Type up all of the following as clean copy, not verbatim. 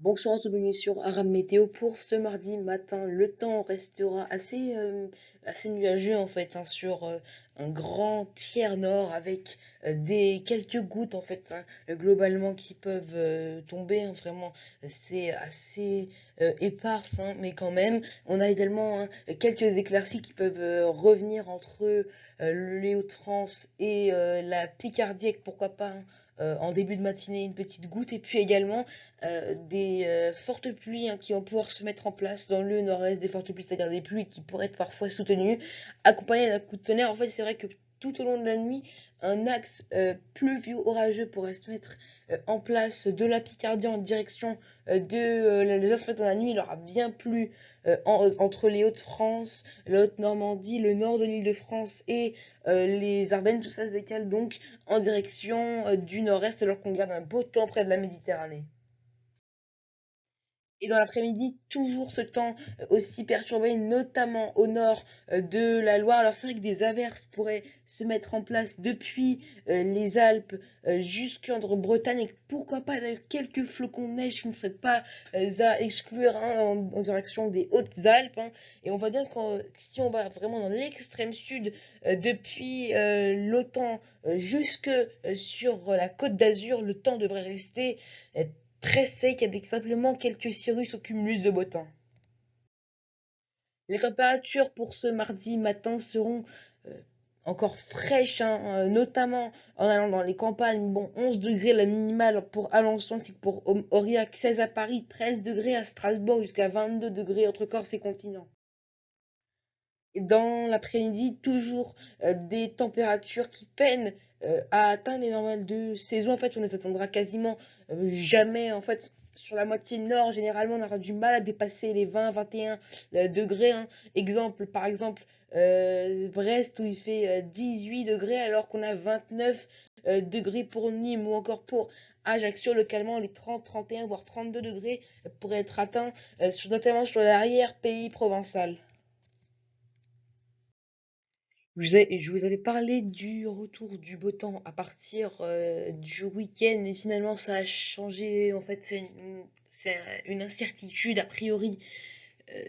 Bonsoir à tous, bienvenue sur Aram Météo pour ce mardi matin. Le temps restera assez nuageux en fait sur un grand tiers nord avec des quelques gouttes en fait globalement qui peuvent tomber. Vraiment, c'est assez éparse, mais quand même. On a également quelques éclaircies qui peuvent revenir entre les Hauts-de-France et la Picardie, avec pourquoi pas en début de matinée une petite goutte, et puis également des fortes pluies qui vont pouvoir se mettre en place dans le nord-est, des fortes pluies, c'est-à-dire des pluies qui pourraient être parfois soutenues, accompagnées d'un coup de tonnerre. En fait, c'est vrai que tout au long de la nuit, un axe pluvio-orageux pourrait se mettre en place de la Picardie en direction de l'Alsace. En fait, dans la nuit, il aura bien plu entre les Hauts-de-France, la Haute-Normandie, le nord de l'Île-de-France et les Ardennes. Tout ça se décale donc en direction du nord-est, alors qu'on garde un beau temps près de la Méditerranée. Et dans l'après-midi, toujours ce temps aussi perturbé, notamment au nord de la Loire. Alors c'est vrai que des averses pourraient se mettre en place depuis les Alpes jusqu'en Bretagne, et pourquoi pas d'ailleurs quelques flocons de neige qui ne seraient pas à exclure en direction des Hautes-Alpes. Et on voit bien que si on va vraiment dans l'extrême sud, depuis l'OTAN jusque sur la Côte d'Azur, le temps devrait rester très sec avec simplement quelques cirrus au cumulus de beau temps. Les températures pour ce mardi matin seront euh, encore fraîches, notamment en allant dans les campagnes. Bon, 11 degrés la minimale pour Alençon, c'est pour Aurillac, 16 à Paris, 13 degrés à Strasbourg, jusqu'à 22 degrés entre Corse et continent. Et dans l'après-midi, toujours des températures qui peinent à atteindre les normales de saison. En fait, on ne les attendra quasiment jamais. En fait, sur la moitié nord, généralement, on aura du mal à dépasser les 20-21 degrés. Exemple, par exemple, Brest, où il fait 18 degrés, alors qu'on a 29 degrés pour Nîmes, ou encore pour Ajaccio, localement, les 30, 31, voire 32 degrés pourraient être atteints, notamment sur l'arrière-pays provençal. Je vous avais parlé du retour du beau temps à partir du week-end, et finalement ça a changé. En fait, c'est une incertitude. A priori,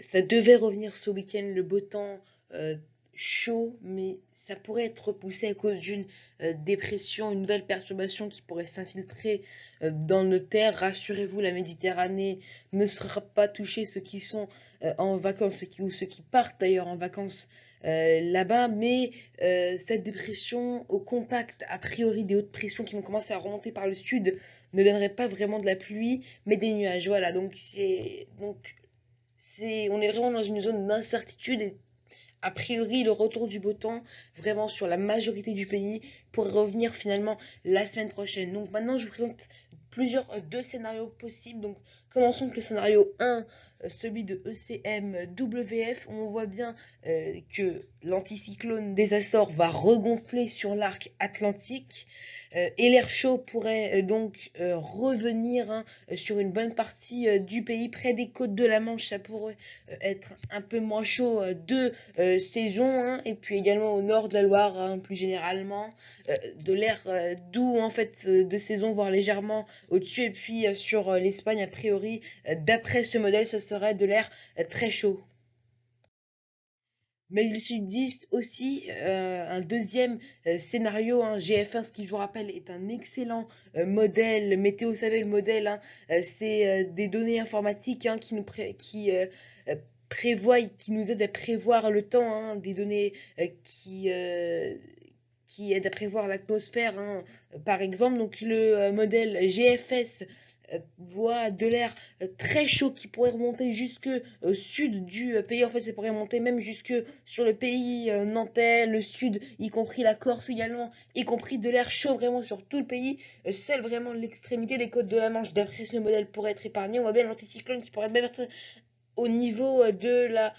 ça devait revenir ce week-end, le beau temps euh, chaud, mais ça pourrait être repoussé à cause d'une dépression, une nouvelle perturbation qui pourrait s'infiltrer dans nos terres. Rassurez-vous, la Méditerranée ne sera pas touchée, ceux qui sont en vacances, ou ceux qui partent d'ailleurs en vacances là-bas, mais cette dépression, au contact a priori des hautes pressions qui vont commencer à remonter par le sud, ne donnerait pas vraiment de la pluie, mais des nuages. Voilà, on est vraiment dans une zone d'incertitude, et a priori le retour du beau temps vraiment sur la majorité du pays pourrait revenir finalement la semaine prochaine. Donc maintenant je vous présente deux scénarios possibles. Donc commençons avec le scénario 1, celui de ECMWF, où on voit bien que l'anticyclone des Açores va regonfler sur l'arc atlantique, et l'air chaud pourrait donc revenir sur une bonne partie du pays, près des côtes de la Manche. Ça pourrait être un peu moins chaud de saison, et puis également au nord de la Loire, plus généralement, de l'air doux en fait de saison, voire légèrement au-dessus. Et puis sur l'Espagne, a priori, d'après ce modèle, ce serait de l'air très chaud. Mais il subsiste aussi un deuxième scénario, GF1, ce qui, je vous rappelle, est un excellent modèle météo. Vous savez, le modèle, c'est des données informatiques qui prévoient, qui nous aident à prévoir le temps, des données qui aident à prévoir l'atmosphère, par exemple. Donc le modèle GFS voit de l'air très chaud qui pourrait remonter jusque au sud du pays. En fait, ça pourrait monter même jusque sur le pays nantais, le sud, y compris la Corse également, y compris de l'air chaud vraiment sur tout le pays. Seule vraiment l'extrémité des côtes de la Manche, d'après ce modèle, pourrait être épargnée. On voit bien l'anticyclone qui pourrait même être au niveau de la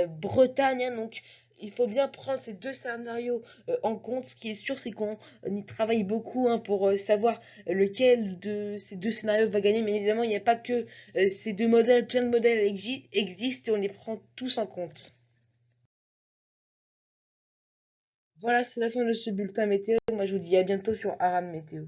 Bretagne. Donc, il faut bien prendre ces deux scénarios en compte. Ce qui est sûr, c'est qu'on y travaille beaucoup pour savoir lequel de ces deux scénarios va gagner. Mais évidemment, il n'y a pas que ces deux modèles. Plein de modèles existent, et on les prend tous en compte. Voilà, c'est la fin de ce bulletin météo. Moi, je vous dis à bientôt sur Aram Météo.